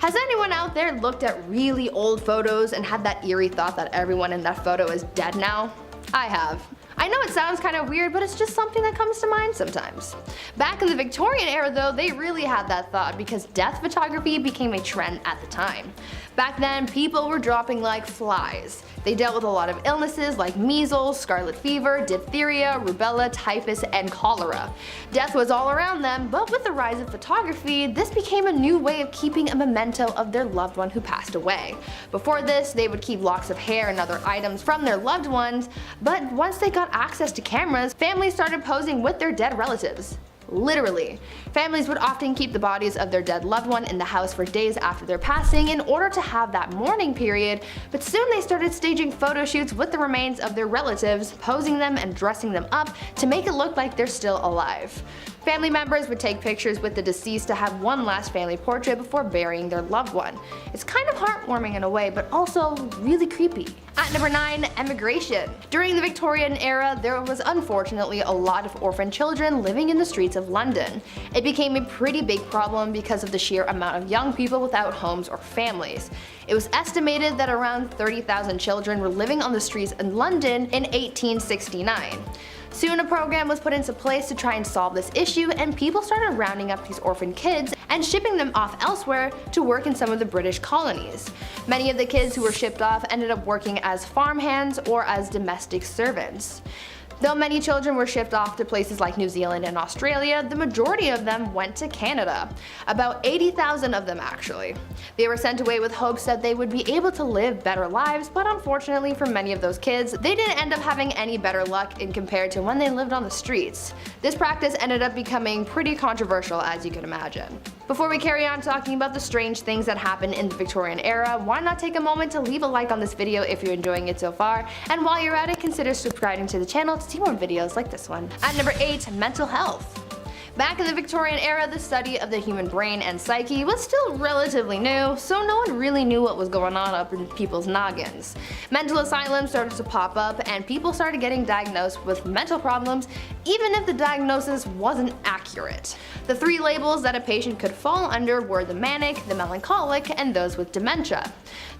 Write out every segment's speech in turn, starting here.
Has anyone out there looked at really old photos and had that eerie thought that everyone in that photo is dead now? I have. I know it sounds kind of weird, but it's just something that comes to mind sometimes. Back in the Victorian era though, they really had that thought because death photography became a trend at the time. Back then, people were dropping like flies. They dealt with a lot of illnesses like measles, scarlet fever, diphtheria, rubella, typhus, and cholera. Death was all around them, but with the rise of photography, this became a new way of keeping a memento of their loved one who passed away. Before this, they would keep locks of hair and other items from their loved ones, but once they got access to cameras, families started posing with their dead relatives. Literally. Families would often keep the bodies of their dead loved one in the house for days after their passing in order to have that mourning period, but soon they started staging photo shoots with the remains of their relatives, posing them and dressing them up to make it look like they're still alive. Family members would take pictures with the deceased to have one last family portrait before burying their loved one. It's kind of heartwarming in a way, but also really creepy. At number 9, emigration. During the Victorian era, there was unfortunately a lot of orphan children living in the streets of London. It became a pretty big problem because of the sheer amount of young people without homes or families. It was estimated that around 30,000 children were living on the streets in London in 1869. Soon a program was put into place to try and solve this issue, and people started rounding up these orphan kids and shipping them off elsewhere to work in some of the British colonies. Many of the kids who were shipped off ended up working as farmhands or as domestic servants. Though many children were shipped off to places like New Zealand and Australia, the majority of them went to Canada. About 80,000 of them actually. They were sent away with hopes that they would be able to live better lives, but unfortunately for many of those kids, they didn't end up having any better luck in compared to when they lived on the streets. This practice ended up becoming pretty controversial, as you can imagine. Before we carry on talking about the strange things that happened in the Victorian era, why not take a moment to leave a like on this video if you're enjoying it so far, and while you're at it, consider subscribing to the channel to see more videos like this one. At number 8, mental health. Back in the Victorian era, the study of the human brain and psyche was still relatively new, so no one really knew what was going on up in people's noggins. Mental asylums started to pop up, and people started getting diagnosed with mental problems even if the diagnosis wasn't accurate. The 3 labels that a patient could fall under were the manic, the melancholic, and those with dementia.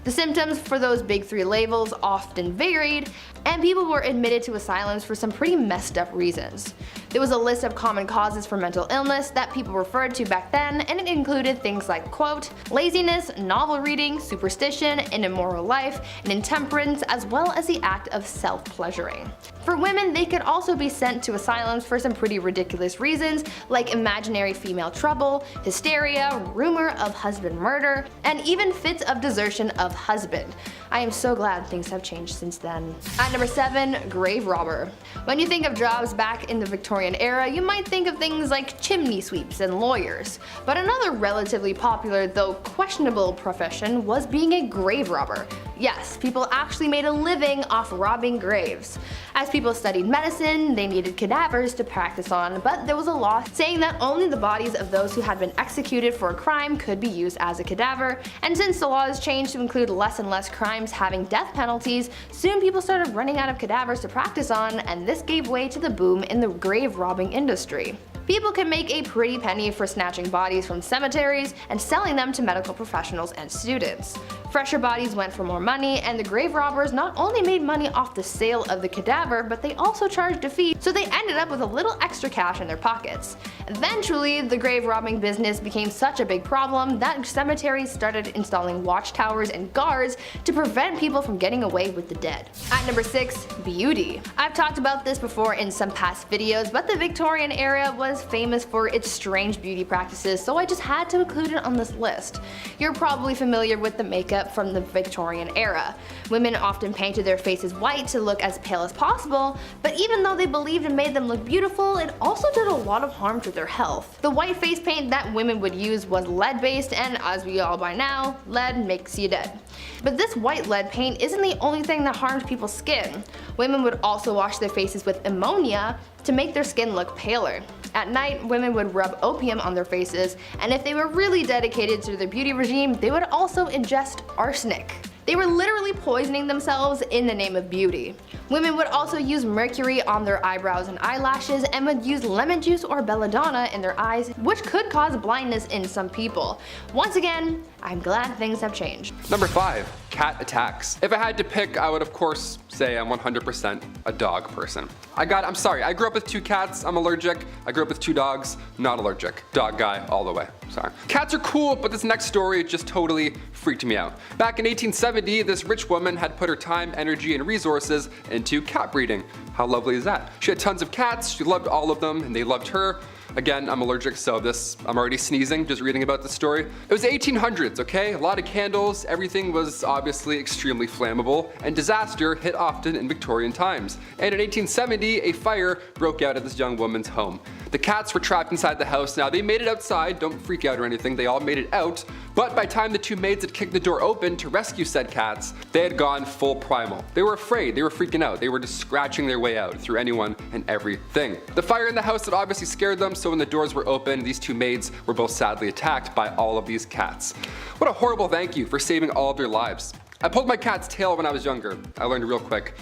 The symptoms for those big 3 labels often varied, and people were admitted to asylums for some pretty messed up reasons. There was a list of common causes for mental illness that people referred to back then, and it included things like, quote, laziness, novel reading, superstition, an immoral life, and intemperance, as well as the act of self-pleasuring. For women, they could also be sent to asylums for some pretty ridiculous reasons, like imaginary female trouble, hysteria, rumor of husband murder, and even fits of desertion of husband. I am so glad things have changed since then. At number 7, grave robber. When you think of jobs back in the Victorian era, you might think of things like chimney sweeps and lawyers. But another relatively popular, though questionable profession was being a grave robber. Yes, people actually made a living off robbing graves. As people studied medicine, they needed cadavers to practice on, but there was a law saying that only the bodies of those who had been executed for a crime could be used as a cadaver, and since the laws changed to include less and less crimes having death penalties, soon people started running out of cadavers to practice on, and this gave way to the boom in the grave robbing industry. People could make a pretty penny for snatching bodies from cemeteries and selling them to medical professionals and students. Fresher bodies went for more money, and the grave robbers not only made money off the sale of the cadaver, but they also charged a fee, so they ended up with a little extra cash in their pockets. Eventually, the grave robbing business became such a big problem that cemeteries started installing watchtowers and guards to prevent people from getting away with the dead. At number 6, beauty. I've talked about this before in some past videos, but the Victorian era was famous for its strange beauty practices, so I just had to include it on this list. You're probably familiar with the makeup from the Victorian era. Women often painted their faces white to look as pale as possible, but even though they believed it made them look beautiful, it also did a lot of harm to their health. The white face paint that women would use was lead based, and as we all by now, lead makes you dead. But this white lead paint isn't the only thing that harmed people's skin. Women would also wash their faces with ammonia to make their skin look paler. At night, women would rub opium on their faces, and if they were really dedicated to their beauty regime, they would also ingest arsenic. They were literally poisoning themselves in the name of beauty. Women would also use mercury on their eyebrows and eyelashes and would use lemon juice or belladonna in their eyes, which could cause blindness in some people. Once again, I'm glad things have changed. Number 5. Cat attacks. If I had to pick, I would of course say I'm 100% a dog person. I'm sorry, I grew up with 2 cats, I'm allergic. I grew up with 2 dogs, not allergic. Dog guy all the way, sorry. Cats are cool, but this next story just totally freaked me out. Back in 1870, this rich woman had put her time, energy, and resources into cat breeding. How lovely is that? She had tons of cats, she loved all of them, and they loved her. Again, I'm allergic, so I'm already sneezing just reading about this story. It was the 1800s, okay? A lot of candles, everything was obviously extremely flammable, and disaster hit often in Victorian times. And in 1870, a fire broke out at this young woman's home. The cats were trapped inside the house. Now, they made it outside, don't freak out or anything, they all made it out, but by the time the 2 maids had kicked the door open to rescue said cats, they had gone full primal. They were afraid, they were freaking out, they were just scratching their way out through anyone and everything. The fire in the house had obviously scared them, so when the doors were open, these 2 maids were both sadly attacked by all of these cats. What a horrible thank you for saving all of their lives. I pulled my cat's tail when I was younger. I learned real quick,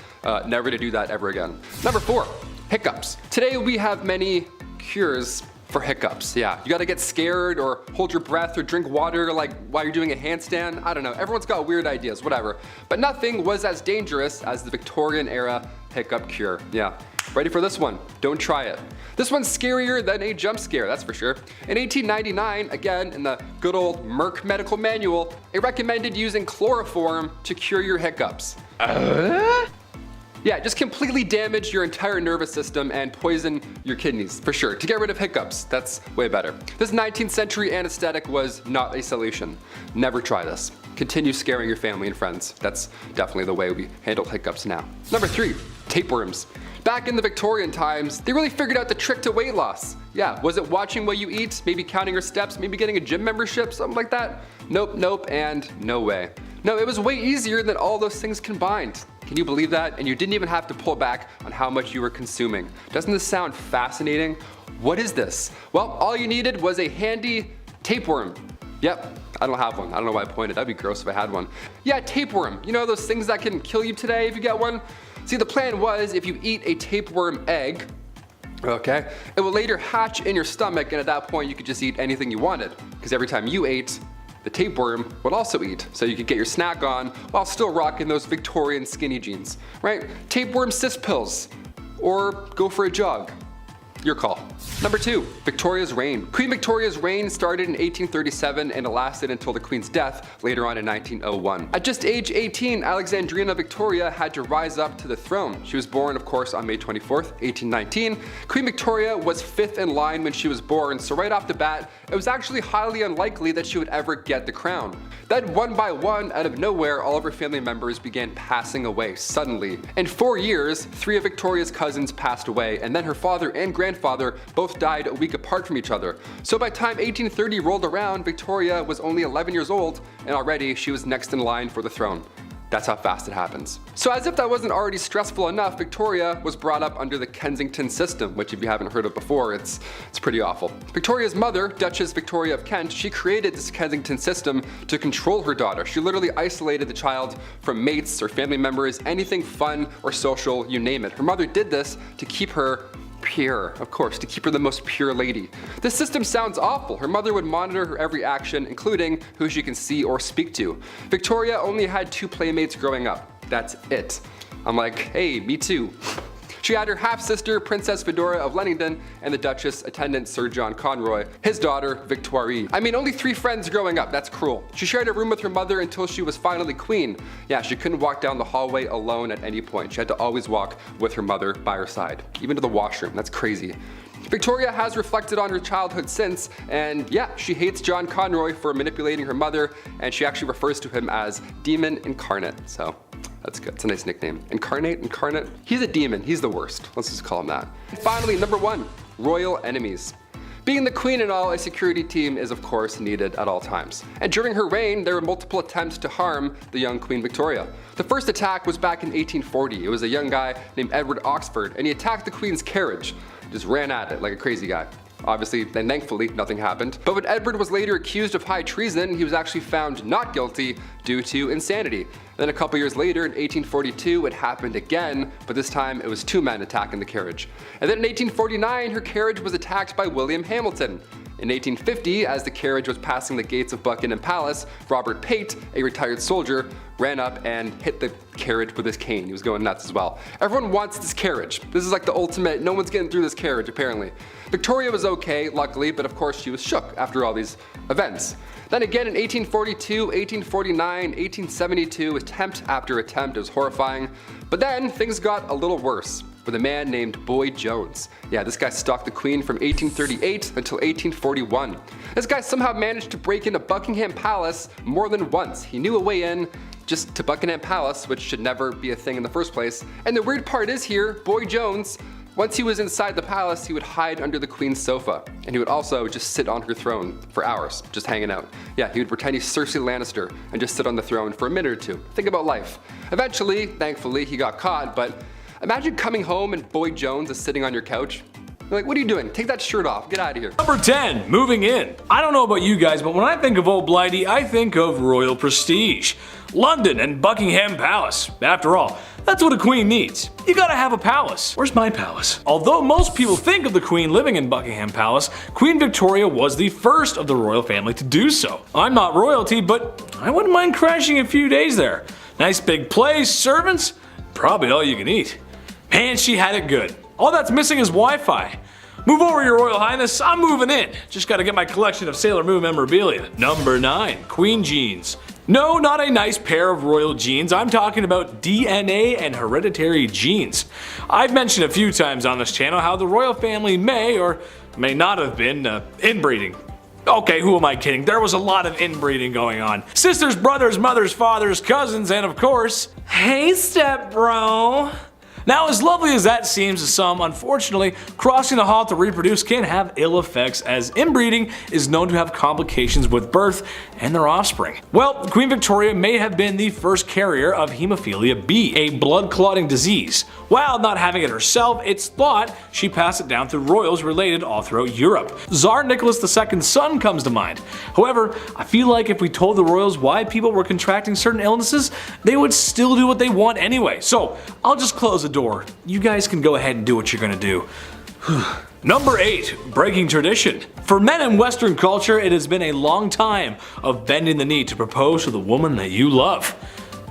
never to do that ever again. Number 4, hiccups. Today we have many cures for hiccups. Yeah, you gotta get scared or hold your breath or drink water like while you're doing a handstand. I don't know, everyone's got weird ideas, whatever. But nothing was as dangerous as the Victorian era hiccup cure. Yeah, ready for this one? Don't try it. This one's scarier than a jump scare, that's for sure. In 1899, again in the good old Merck medical manual, it recommended using chloroform to cure your hiccups. Yeah, just completely damage your entire nervous system and poison your kidneys, for sure. To get rid of hiccups, that's way better. This 19th century anesthetic was not a solution. Never try this. Continue scaring your family and friends. That's definitely the way we handle hiccups now. Number 3, tapeworms. Back in the Victorian times, they really figured out the trick to weight loss. Yeah, was it watching what you eat, maybe counting your steps, maybe getting a gym membership, something like that? Nope, nope, and no way. No, it was way easier than all those things combined. Can you believe that? And you didn't even have to pull back on how much you were consuming. Doesn't this sound fascinating? What is this? Well, all you needed was a handy tapeworm. Yep, I don't have one. I don't know why I pointed. That'd be gross if I had one. Yeah, tapeworm. You know those things that can kill you today if you get one? See, the plan was if you eat a tapeworm egg, okay, it will later hatch in your stomach, and at that point you could just eat anything you wanted. Because every time you ate, the tapeworm would also eat, so you could get your snack on while still rocking those Victorian skinny jeans, right? Tapeworm cyst pills, or go for a jog. Your call. Number 2, Victoria's reign. Queen Victoria's reign started in 1837 and it lasted until the Queen's death later on in 1901. At just age 18, Alexandrina Victoria had to rise up to the throne. She was born, of course, on May 24th, 1819. Queen Victoria was 5th in line when she was born, so right off the bat, it was actually highly unlikely that she would ever get the crown. Then one by one, out of nowhere, all of her family members began passing away suddenly. In 4 years, 3 of Victoria's cousins passed away, and then her father and grandfather both died a week apart from each other. So by the time 1830 rolled around, Victoria was only 11 years old, and already she was next in line for the throne. That's how fast it happens. So as if that wasn't already stressful enough, Victoria was brought up under the Kensington system, which if you haven't heard of before, it's pretty awful. Victoria's mother, Duchess Victoria of Kent, she created this Kensington system to control her daughter. She literally isolated the child from mates or family members, anything fun or social, you name it. Her mother did this to keep her pure, of course, to keep her the most pure lady. This system sounds awful. Her mother would monitor her every action, including who she can see or speak to. Victoria only had 2 playmates growing up. That's it. I'm like, hey, me too. She had her half-sister, Princess Fedora of Leamington, and the Duchess attendant Sir John Conroy, his daughter, Victoire. I mean, only 3 friends growing up, that's cruel. She shared a room with her mother until she was finally queen. Yeah, she couldn't walk down the hallway alone at any point. She had to always walk with her mother by her side, even to the washroom. That's crazy. Victoria has reflected on her childhood since, and yeah, she hates John Conroy for manipulating her mother, and she actually refers to him as Demon Incarnate, so that's good. It's a nice nickname. Incarnate? He's a demon. He's the worst. Let's just call him that. And finally, number 1, royal enemies. Being the queen and all, a security team is of course needed at all times. And during her reign, there were multiple attempts to harm the young Queen Victoria. The first attack was back in 1840. It was a young guy named Edward Oxford, and he attacked the Queen's carriage. Just ran at it like a crazy guy. Obviously, and thankfully, nothing happened. But when Edward was later accused of high treason, he was actually found not guilty due to insanity. Then a couple years later, in 1842, it happened again, but this time it was 2 men attacking the carriage. And then in 1849, her carriage was attacked by William Hamilton. In 1850, as the carriage was passing the gates of Buckingham Palace, Robert Pate, a retired soldier, ran up and hit the carriage with his cane. He was going nuts as well. Everyone wants this carriage. This is like the ultimate, no one's getting through this carriage apparently. Victoria was okay, luckily, but of course she was shook after all these events. Then again in 1842, 1849, 1872, attempt after attempt. It was horrifying. But then things got a little worse with a man named Boy Jones. Yeah, this guy stalked the Queen from 1838 until 1841. This guy somehow managed to break into Buckingham Palace more than once. He knew a way in just to Buckingham Palace, which should never be a thing in the first place. And the weird part is here, Boy Jones, once he was inside the palace, he would hide under the Queen's sofa. And he would also just sit on her throne for hours, just hanging out. Yeah, he would pretend he's Cersei Lannister and just sit on the throne for a minute or two. Think about life. Eventually, thankfully, he got caught, but imagine coming home and Boy Jones is sitting on your couch. You're like, what are you doing? Take that shirt off, get out of here. Number 10, moving in. I don't know about you guys, but when I think of Old Blighty, I think of royal prestige. London and Buckingham Palace. After all, that's what a queen needs. You gotta have a palace. Where's my palace? Although most people think of the Queen living in Buckingham Palace, Queen Victoria was the first of the royal family to do so. I'm not royalty, but I wouldn't mind crashing a few days there. Nice big place, servants, probably all you can eat. Man, she had it good. All that's missing is Wi-Fi. Move over, Your Royal Highness, I'm moving in. Just gotta get my collection of Sailor Moon memorabilia. Number 9, Queen jeans. No, not a nice pair of royal genes. I'm talking about DNA and hereditary genes. I've mentioned a few times on this channel how the royal family may or may not have been inbreeding. Okay, who am I kidding? There was a lot of inbreeding going on. Sisters, brothers, mothers, fathers, cousins, and of course, hey step bro. Now, as lovely as that seems to some, unfortunately, crossing the hall to reproduce can have ill effects, as inbreeding is known to have complications with birth and their offspring. Well, Queen Victoria may have been the first carrier of hemophilia B, a blood clotting disease. While not having it herself, it's thought she passed it down through royals related all throughout Europe. Tsar Nicholas II's son comes to mind. However, I feel like if we told the royals why people were contracting certain illnesses, they would still do what they want anyway. So I'll just close the door. You guys can go ahead and do what you're gonna do. Number 8, breaking tradition. For men in Western culture, it has been a long time of bending the knee to propose to the woman that you love,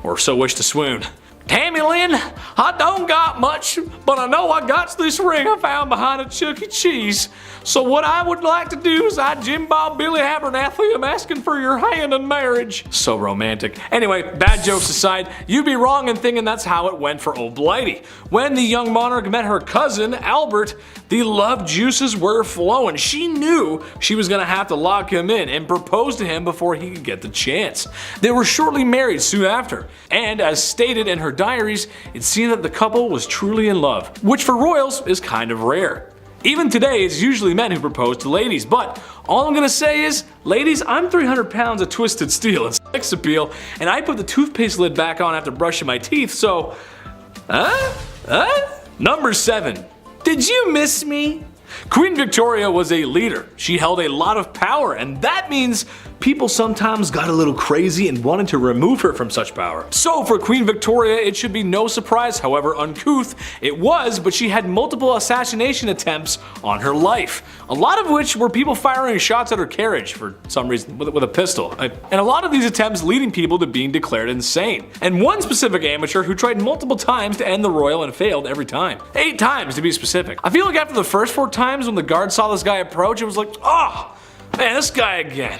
or so wish to swoon. Tammy Lynn, I don't got much, but I know I got this ring I found behind a Chuck E. Cheese. So what I would like to do is I Jim Bob Billy Abernathy am asking for your hand in marriage. So romantic. Anyway, bad jokes aside, you'd be wrong in thinking that's how it went for Old Blighty. When the young monarch met her cousin, Albert, the love juices were flowing. She knew she was gonna have to lock him in and propose to him before he could get the chance. They were shortly married soon after, and as stated in her diaries, it seemed that the couple was truly in love, which for royals is kind of rare. Even today, it's usually men who propose to ladies, but all I'm gonna say is, ladies, I'm 300 pounds of twisted steel and sex appeal, and I put the toothpaste lid back on after brushing my teeth, so... Number 7. Did you miss me? Queen Victoria was a leader. She held a lot of power, and that means people sometimes got a little crazy and wanted to remove her from such power. So for Queen Victoria, it should be no surprise, however uncouth it was, but she had multiple assassination attempts on her life. A lot of which were people firing shots at her carriage for some reason with a pistol. And a lot of these attempts leading people to being declared insane. And one specific amateur who tried multiple times to end the royal and failed every time. 8 times to be specific. I feel like after the first 4 times when the guard saw this guy approach, it was like, oh, man, this guy again.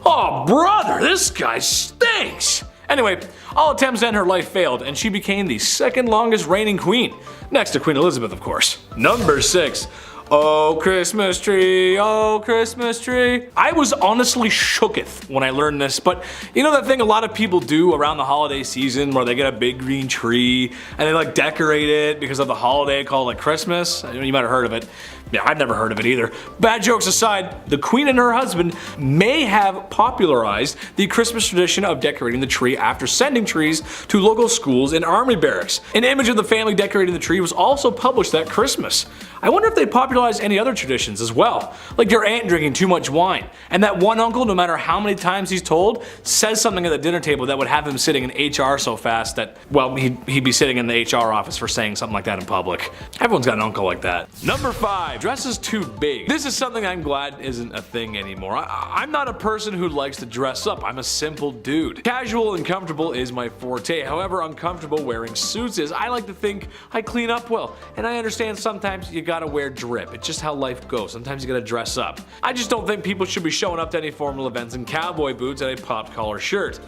Oh, brother, this guy stinks! Anyway, all attempts to end her life failed, and she became the 2nd longest reigning queen, next to Queen Elizabeth, of course. Number 6. Oh, Christmas tree, oh, Christmas tree. I was honestly shooketh when I learned this, but you know that thing a lot of people do around the holiday season where they get a big green tree and they like decorate it because of the holiday called like Christmas? You might have heard of it. Yeah, I've never heard of it either. Bad jokes aside, the Queen and her husband may have popularized the Christmas tradition of decorating the tree after sending trees to local schools and army barracks. An image of the family decorating the tree was also published that Christmas. I wonder if they popularized any other traditions as well, like your aunt drinking too much wine, and that one uncle, no matter how many times he's told, says something at the dinner table that would have him sitting in HR so fast that, well, he'd be sitting in the HR office for saying something like that in public. Everyone's got an uncle like that. Number 5, dresses too big. This is something I'm glad isn't a thing anymore. I'm not a person who likes to dress up. I'm a simple dude. Casual and comfortable is my forte. However uncomfortable wearing suits is, I like to think I clean up well. And I understand sometimes you gotta wear drip. It's just how life goes. Sometimes you gotta dress up. I just don't think people should be showing up to any formal events in cowboy boots and a popped collar shirt.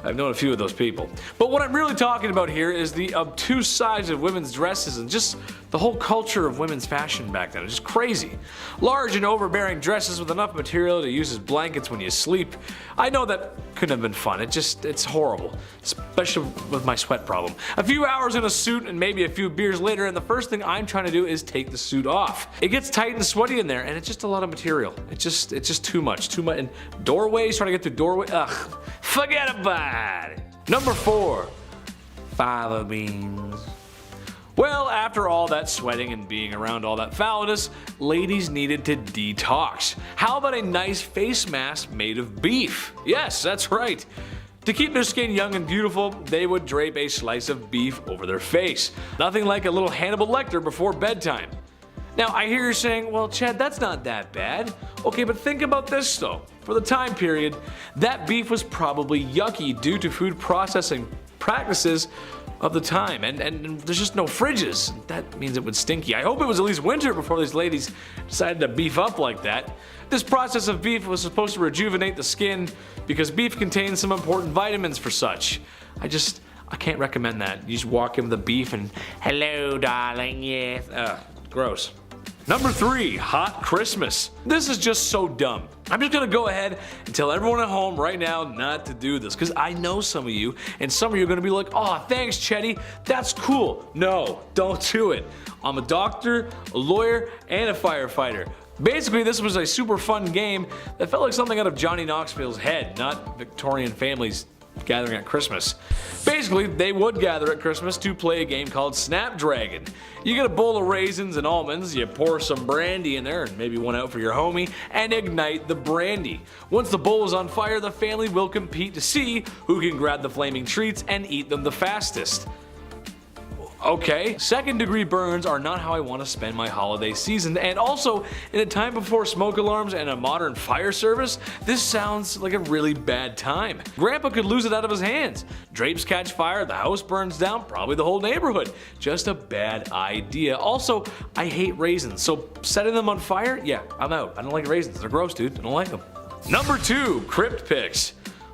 I've known a few of those people. But what I'm really talking about here is the obtuse size of women's dresses and just the whole culture of women's fashion back then. It's just crazy. Large and overbearing dresses with enough material to use as blankets when you sleep. I know that couldn't have been fun. It's horrible. Especially with my sweat problem. A few hours in a suit and maybe a few beers later, and the first thing I'm trying to do is take the suit off. It gets tight and sweaty in there, and it's just a lot of material. It's just too much. And doorways, trying to get through doorway. Ugh. Forget about it. Number 4, fava beans. Well, after all that sweating and being around all that foulness, ladies needed to detox. How about a nice face mask made of beef? Yes, that's right. To keep their skin young and beautiful, they would drape a slice of beef over their face. Nothing like a little Hannibal Lecter before bedtime. Now, I hear you saying, well, Chad, that's not that bad. Okay, but think about this though. For the time period, that beef was probably yucky due to food processing practices of the time, and there's just no fridges. That means it would stinky. I hope it was at least winter before these ladies decided to beef up like that. This process of beef was supposed to rejuvenate the skin because beef contains some important vitamins for such. I can't recommend that. You just walk in with the beef and, hello darling, yes. Gross. Number 3, hot Christmas. This is just so dumb. I'm just gonna go ahead and tell everyone at home right now not to do this, because I know some of you, and some of you are gonna be like, oh, thanks, Chetty, that's cool. No, don't do it. I'm a doctor, a lawyer, and a firefighter. Basically, this was a super fun game that felt like something out of Johnny Knoxville's head, not Victorian families gathering at Christmas. Basically, they would gather at Christmas to play a game called Snapdragon. You get a bowl of raisins and almonds, you pour some brandy in there, and maybe one out for your homie, and ignite the brandy. Once the bowl is on fire, the family will compete to see who can grab the flaming treats and eat them the fastest. Okay, second-degree burns are not how I want to spend my holiday season, and also, in a time before smoke alarms and a modern fire service, this sounds like a really bad time. Grandpa could lose it out of his hands. Drapes catch fire, the house burns down, probably the whole neighborhood. Just a bad idea. Also, I hate raisins, so setting them on fire? Yeah, I'm out. I don't like raisins. They're gross, dude. I don't like them. Number 2, crypt pics.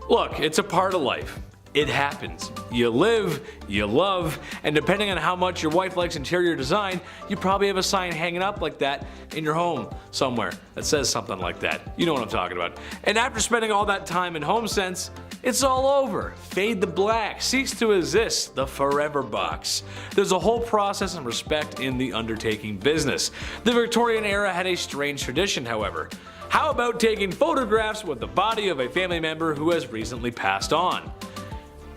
Look, it's a part of life. It happens. You live, you love, and depending on how much your wife likes interior design, you probably have a sign hanging up like that in your home somewhere that says something like that. You know what I'm talking about. And after spending all that time in HomeSense, it's all over. Fade to black, cease to exist, the forever box. There's a whole process and respect in the undertaking business. The Victorian era had a strange tradition, however. How about taking photographs with the body of a family member who has recently passed on?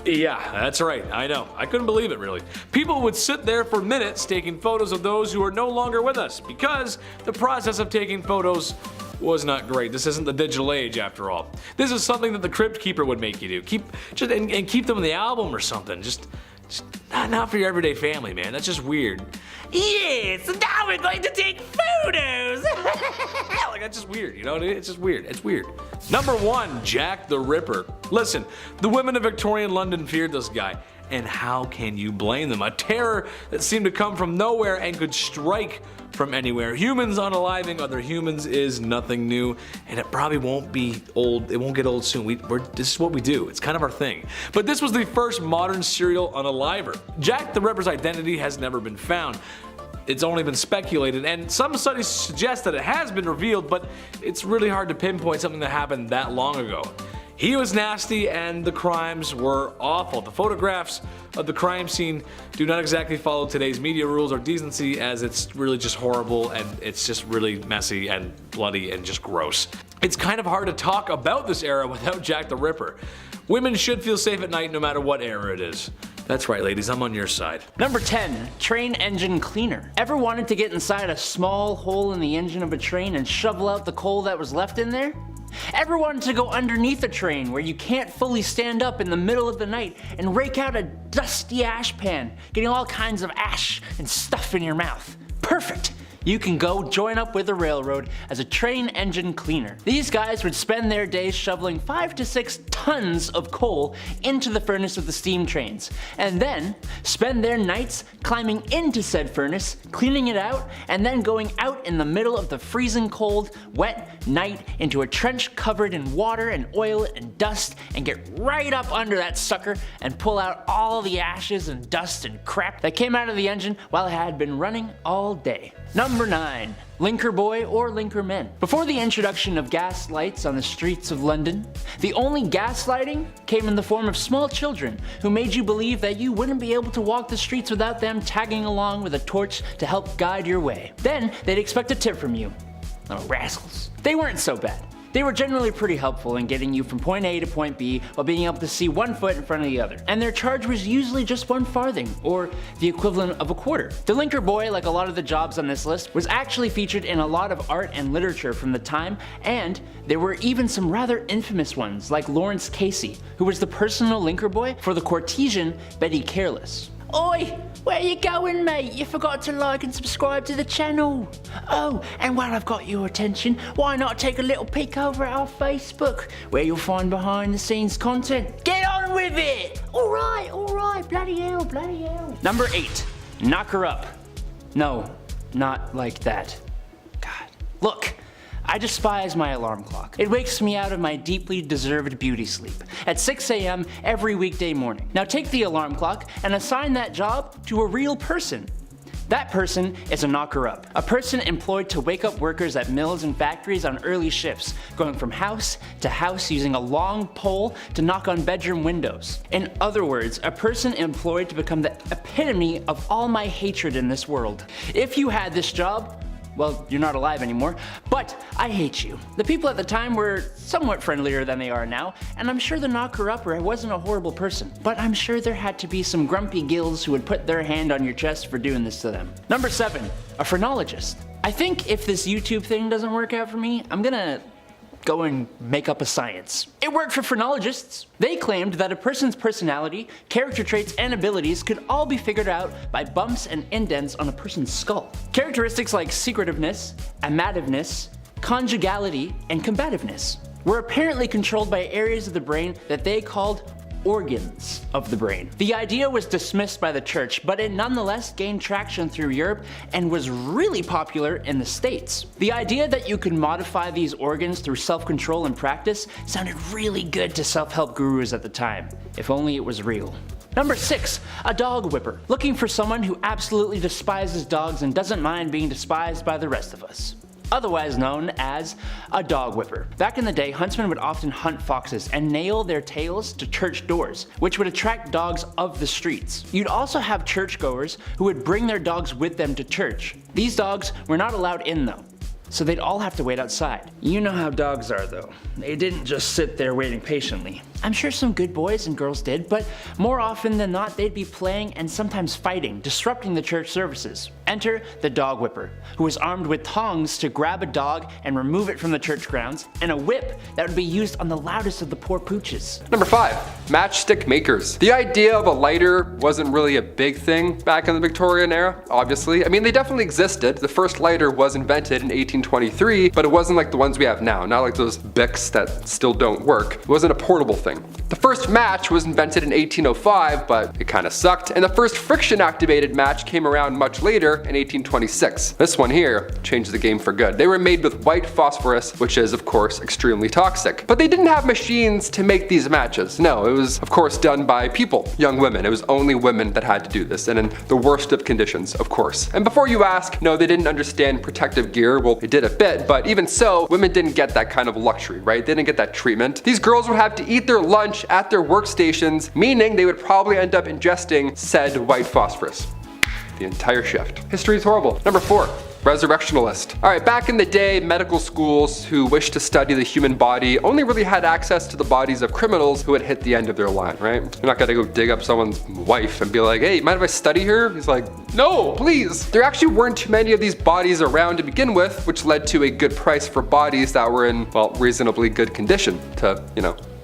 Yeah, that's right, I know. I couldn't believe it, really. People would sit there for minutes taking photos of those who are no longer with us because the process of taking photos was not great. This isn't the digital age, after all. This is something that the crypt keeper would make you do. Keep them in the album or something. Just not for your everyday family, man. That's just weird. Yes, now we're going to take photos. Like, that's just weird, you know? It's just weird. It's weird. Number 1, Jack the Ripper. Listen, the women of Victorian London feared this guy. And how can you blame them? A terror that seemed to come from nowhere and could strike from anywhere. Humans unaliving other humans is nothing new, and it probably won't be old. It won't get old soon. This is what we do. It's kind of our thing. But this was the first modern serial unaliver. Jack the Ripper's identity has never been found. It's only been speculated, and some studies suggest that it has been revealed, but it's really hard to pinpoint something that happened that long ago. He was nasty and the crimes were awful. The photographs of the crime scene do not exactly follow today's media rules or decency, as it's really just horrible and it's just really messy and bloody and just gross. It's kind of hard to talk about this era without Jack the Ripper. Women should feel safe at night no matter what era it is. That's right, ladies, I'm on your side. Number 10, train engine cleaner. Ever wanted to get inside a small hole in the engine of a train and shovel out the coal that was left in there? Ever wanted to go underneath a train where you can't fully stand up in the middle of the night and rake out a dusty ash pan, getting all kinds of ash and stuff in your mouth? Perfect! You can go join up with the railroad as a train engine cleaner. These guys would spend their days shoveling 5 to 6 tons of coal into the furnace of the steam trains, and then spend their nights climbing into said furnace, cleaning it out, and then going out in the middle of the freezing cold, wet night into a trench covered in water and oil and dust, and get right up under that sucker and pull out all the ashes and dust and crap that came out of the engine while it had been running all day. Number 9. Linker boy or linker men. Before the introduction of gas lights on the streets of London, the only gaslighting came in the form of small children who made you believe that you wouldn't be able to walk the streets without them tagging along with a torch to help guide your way. Then they'd expect a tip from you. Little rascals. They weren't so bad. They were generally pretty helpful in getting you from point A to point B while being able to see one foot in front of the other. And their charge was usually just 1 farthing, or the equivalent of a quarter. The linker boy, like a lot of the jobs on this list, was actually featured in a lot of art and literature from the time, and there were even some rather infamous ones, like Lawrence Casey, who was the personal linker boy for the courtesan Betty Careless. Oi! Where you going, mate? You forgot to like and subscribe to the channel. Oh, and while I've got your attention, why not take a little peek over at our Facebook, where you'll find behind the scenes content. Get on with it! Alright, bloody hell. Number 8, knock her up. No, not like that. God. Look. I despise my alarm clock. It wakes me out of my deeply deserved beauty sleep at 6 a.m. every weekday morning. Now take the alarm clock and assign that job to a real person. That person is a knocker up, a person employed to wake up workers at mills and factories on early shifts, going from house to house using a long pole to knock on bedroom windows. In other words, a person employed to become the epitome of all my hatred in this world. If you had this job, well, you're not alive anymore, but I hate you. The people at the time were somewhat friendlier than they are now, and I'm sure the knocker-upper wasn't a horrible person, but I'm sure there had to be some grumpy gills who would put their hand on your chest for doing this to them. Number 7, a phrenologist. I think if this YouTube thing doesn't work out for me, I'm gonna go and make up a science. It worked for phrenologists. They claimed that a person's personality, character traits, and abilities could all be figured out by bumps and indents on a person's skull. Characteristics like secretiveness, amativeness, conjugality, and combativeness were apparently controlled by areas of the brain that they called organs of the brain. The idea was dismissed by the church, but it nonetheless gained traction through Europe and was really popular in the States. The idea that you could modify these organs through self-control and practice sounded really good to self-help gurus at the time, if only it was real. Number 6, a dog whipper. Looking for someone who absolutely despises dogs and doesn't mind being despised by the rest of us. Otherwise known as a dog whipper. Back in the day, huntsmen would often hunt foxes and nail their tails to church doors, which would attract dogs of the streets. You'd also have churchgoers who would bring their dogs with them to church. These dogs were not allowed in though, so they'd all have to wait outside. You know how dogs are though. They didn't just sit there waiting patiently. I'm sure some good boys and girls did, but more often than not they'd be playing and sometimes fighting, disrupting the church services. Enter the dog whipper, who was armed with tongs to grab a dog and remove it from the church grounds, and a whip that would be used on the loudest of the poor pooches. Number 5, matchstick makers. The idea of a lighter wasn't really a big thing back in the Victorian era, obviously. I mean, they definitely existed. The first lighter was invented in 1823, but it wasn't like the ones we have now, not like those Bics that still don't work. It wasn't a portable thing. The first match was invented in 1805, but it kind of sucked, and the first friction-activated match came around much later in 1826. This one here changed the game for good. They were made with white phosphorus, which is of course extremely toxic. But they didn't have machines to make these matches. No, it was, of course, done by people, young women. It was only women that had to do this, and in the worst of conditions, of course. And before you ask, no, they didn't understand protective gear. Well, they did a bit, but even so, women didn't get that kind of luxury, right? They didn't get that treatment. These girls would have to eat their lunch at their workstations, meaning they would probably end up ingesting said white phosphorus the entire shift. History is horrible. Number 4. Resurrectionalist. Alright, back in the day, medical schools who wished to study the human body only really had access to the bodies of criminals who had hit the end of their line, right? You're not gonna go dig up someone's wife and be like, hey, mind if I study her? He's like, no, please. There actually weren't too many of these bodies around to begin with, which led to a good price for bodies that were in, well, reasonably good condition to,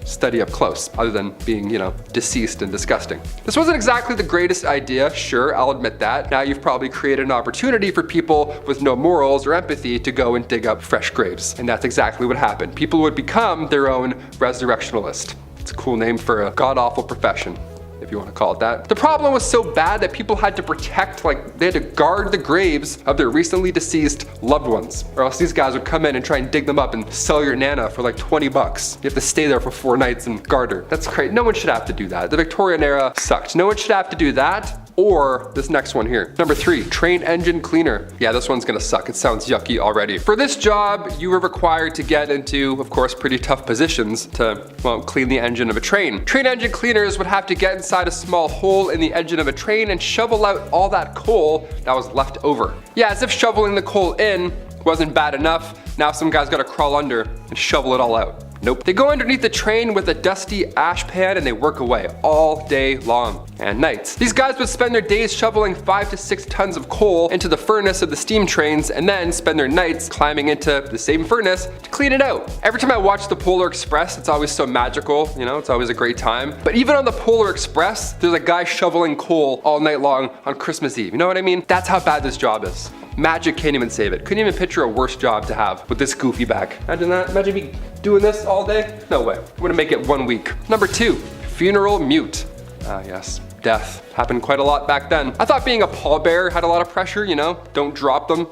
study up close, other than being, deceased and disgusting. This wasn't exactly the greatest idea, sure, I'll admit that. Now you've probably created an opportunity for people with no morals or empathy to go and dig up fresh graves. And that's exactly what happened. People would become their own resurrectionalist. It's a cool name for a god-awful profession, if you want to call it that. The problem was so bad that people had to protect, they had to guard the graves of their recently deceased loved ones, or else these guys would come in and try and dig them up and sell your nana for like 20 bucks. You have to stay there for 4 nights and guard her. That's crazy. No one should have to do that. The Victorian era sucked. No one should have to do that, or this next one here. Number 3, train engine cleaner. Yeah, this one's gonna suck. It sounds yucky already. For this job, you were required to get into, of course, pretty tough positions to, well, clean the engine of a train. Train engine cleaners would have to get inside a small hole in the engine of a train and shovel out all that coal that was left over. Yeah, as if shoveling the coal in wasn't bad enough, now some guy's gotta crawl under and shovel it all out. Nope. They go underneath the train with a dusty ash pan and they work away all day long and nights. These guys would spend their days shoveling 5 to 6 tons of coal into the furnace of the steam trains and then spend their nights climbing into the same furnace to clean it out. Every time I watch the Polar Express, it's always so magical, it's always a great time. But even on the Polar Express, there's a guy shoveling coal all night long on Christmas Eve. You know what I mean? That's how bad this job is. Magic can't even save it. Couldn't even picture a worse job to have with this goofy back. Imagine that. Imagine me doing this all day. No way. I'm gonna make it 1 week. Number 2, funeral mute. Ah, yes. Death. Happened quite a lot back then. I thought being a pallbearer had a lot of pressure, don't drop them,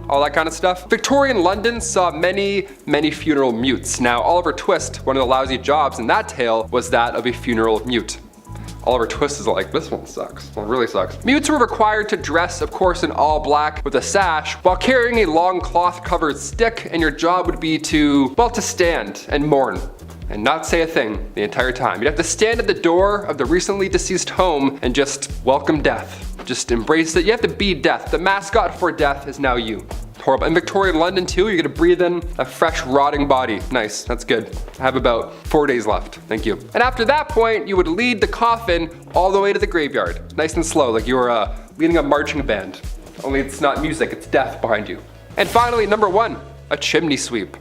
all that kind of stuff. Victorian London saw many, many funeral mutes. Now, Oliver Twist, one of the lousy jobs in that tale, was that of a funeral mute. Oliver Twist is like, this one sucks. Well, it really sucks. Mutes were required to dress, of course, in all black with a sash while carrying a long cloth covered stick, and your job would be to stand and mourn and not say a thing the entire time. You'd have to stand at the door of the recently deceased home and just welcome death. Just embrace it. You have to be death. The mascot for death is now you. Horrible. In Victorian London too, you're gonna breathe in a fresh, rotting body. Nice, that's good. I have about 4 days left, thank you. And after that point, you would lead the coffin all the way to the graveyard. Nice and slow, like you were leading a marching band. Only it's not music, it's death behind you. And finally, number 1, a chimney sweep.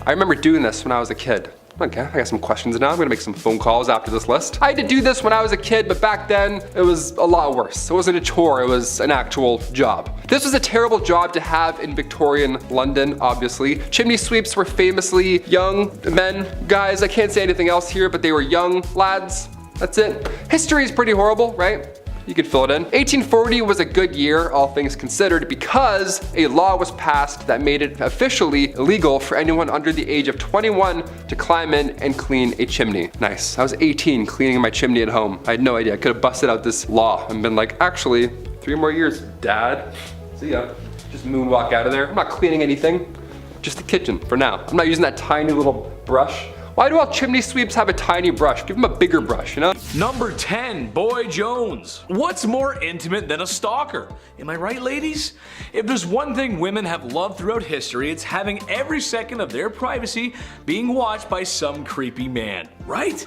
I remember doing this when I was a kid. Okay, I got some questions now. I'm gonna make some phone calls after this list. I had to do this when I was a kid, but back then it was a lot worse. It wasn't a chore, it was an actual job. This was a terrible job to have in Victorian London, obviously. Chimney sweeps were famously young men, guys. I can't say anything else here, but they were young lads. That's it. History is pretty horrible, right? You could fill it in. 1840 was a good year, all things considered, because a law was passed that made it officially illegal for anyone under the age of 21 to climb in and clean a chimney. Nice. I was 18 cleaning my chimney at home. I had no idea. I could have busted out this law and been like, actually, 3 more years, Dad. See ya. Just moonwalk out of there. I'm not cleaning anything. Just the kitchen for now. I'm not using that tiny little brush. Why do all chimney sweeps have a tiny brush? Give them a bigger brush, Number 10, Boy Jones. What's more intimate than a stalker? Am I right, ladies? If there's one thing women have loved throughout history, it's having every second of their privacy being watched by some creepy man, right?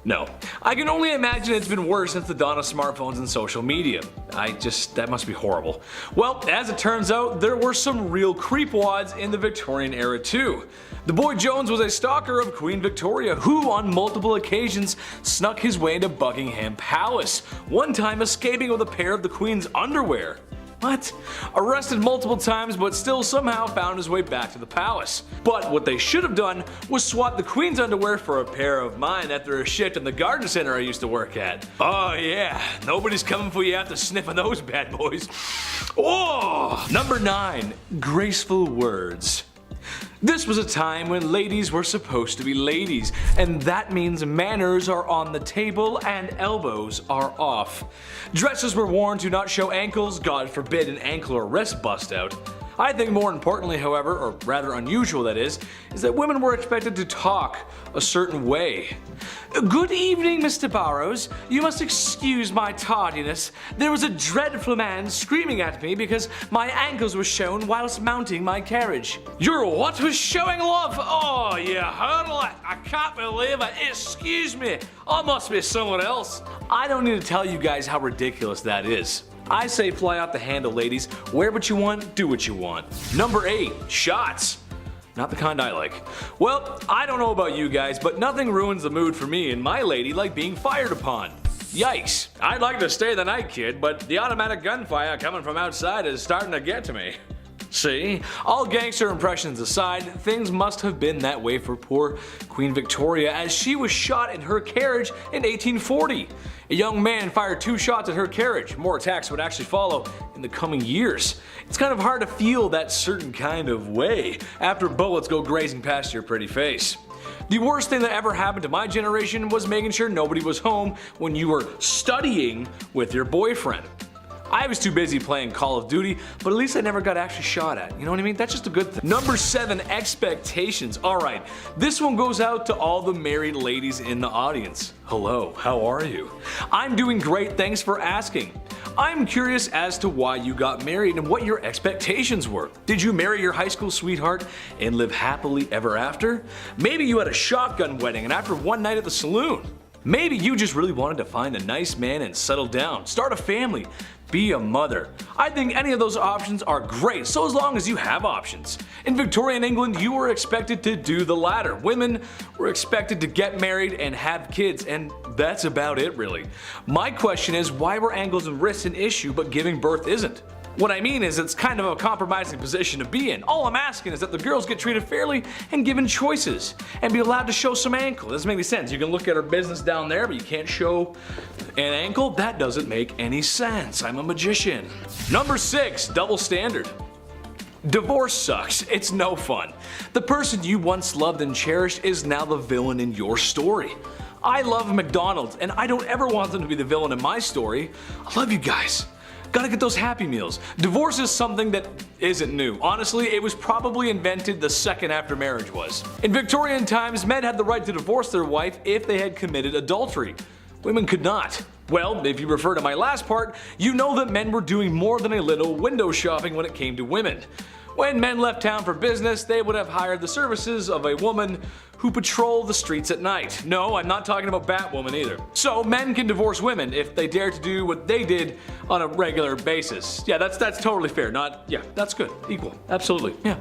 No. I can only imagine it's been worse since the dawn of smartphones and social media. That must be horrible. Well, as it turns out, there were some real creepwads in the Victorian era too. The Boy Jones was a stalker of Queen Victoria who on multiple occasions snuck his way into Buckingham Palace, one time escaping with a pair of the Queen's underwear. What? Arrested multiple times but still somehow found his way back to the palace. But what they should have done was swap the Queen's underwear for a pair of mine after a shift in the garden center I used to work at. Oh yeah, nobody's coming for you after sniffing those bad boys. Oh! Number 9, graceful words. This was a time when ladies were supposed to be ladies, and that means manners are on the table and elbows are off. Dresses were worn to not show ankles, God forbid an ankle or wrist bust out. I think more importantly, however, or rather unusual that is that women were expected to talk a certain way. Good evening, Mr. Barrows. You must excuse my tardiness. There was a dreadful man screaming at me because my ankles were shown whilst mounting my carriage. Your what was showing, love? Oh, you hurdle. I can't believe it. Excuse me. I must be someone else. I don't need to tell you guys how ridiculous that is. I say fly out the handle, ladies. Wear what you want, do what you want. Number 8, shots. Not the kind I like. Well, I don't know about you guys, but nothing ruins the mood for me and my lady like being fired upon. Yikes. I'd like to stay the night, kid, but the automatic gunfire coming from outside is starting to get to me. See, all gangster impressions aside, things must have been that way for poor Queen Victoria as she was shot in her carriage in 1840. A young man fired 2 shots at her carriage. More attacks would actually follow in the coming years. It's kind of hard to feel that certain kind of way after bullets go grazing past your pretty face. The worst thing that ever happened to my generation was making sure nobody was home when you were studying with your boyfriend. I was too busy playing Call of Duty, but at least I never got actually shot at. You know what I mean? That's just a good thing. Number 7, expectations. Alright, this one goes out to all the married ladies in the audience. Hello, how are you? I'm doing great, thanks for asking. I'm curious as to why you got married and what your expectations were. Did you marry your high school sweetheart and live happily ever after? Maybe you had a shotgun wedding and after one night at the saloon. Maybe you just really wanted to find a nice man and settle down, start a family, be a mother. I think any of those options are great, so as long as you have options. In Victorian England, you were expected to do the latter. Women were expected to get married and have kids, and that's about it really. My question is, why were ankles and wrists an issue but giving birth isn't? What I mean is it's kind of a compromising position to be in. All I'm asking is that the girls get treated fairly and given choices and be allowed to show some ankle. Doesn't make any sense. You can look at her business down there, but you can't show an ankle? That doesn't make any sense. I'm a magician. Number 6, double standard. Divorce sucks. It's no fun. The person you once loved and cherished is now the villain in your story. I love McDonald's and I don't ever want them to be the villain in my story. I love you guys. Gotta get those Happy Meals. Divorce is something that isn't new. Honestly, it was probably invented the second after marriage was. In Victorian times, men had the right to divorce their wife if they had committed adultery. Women could not. Well, if you refer to my last part, you know that men were doing more than a little window shopping when it came to women. When men left town for business, they would have hired the services of a woman who patrolled the streets at night. No, I'm not talking about Batwoman either. So men can divorce women if they dare to do what they did on a regular basis. Yeah, that's totally fair. Yeah, that's good. Equal. Absolutely. Yeah.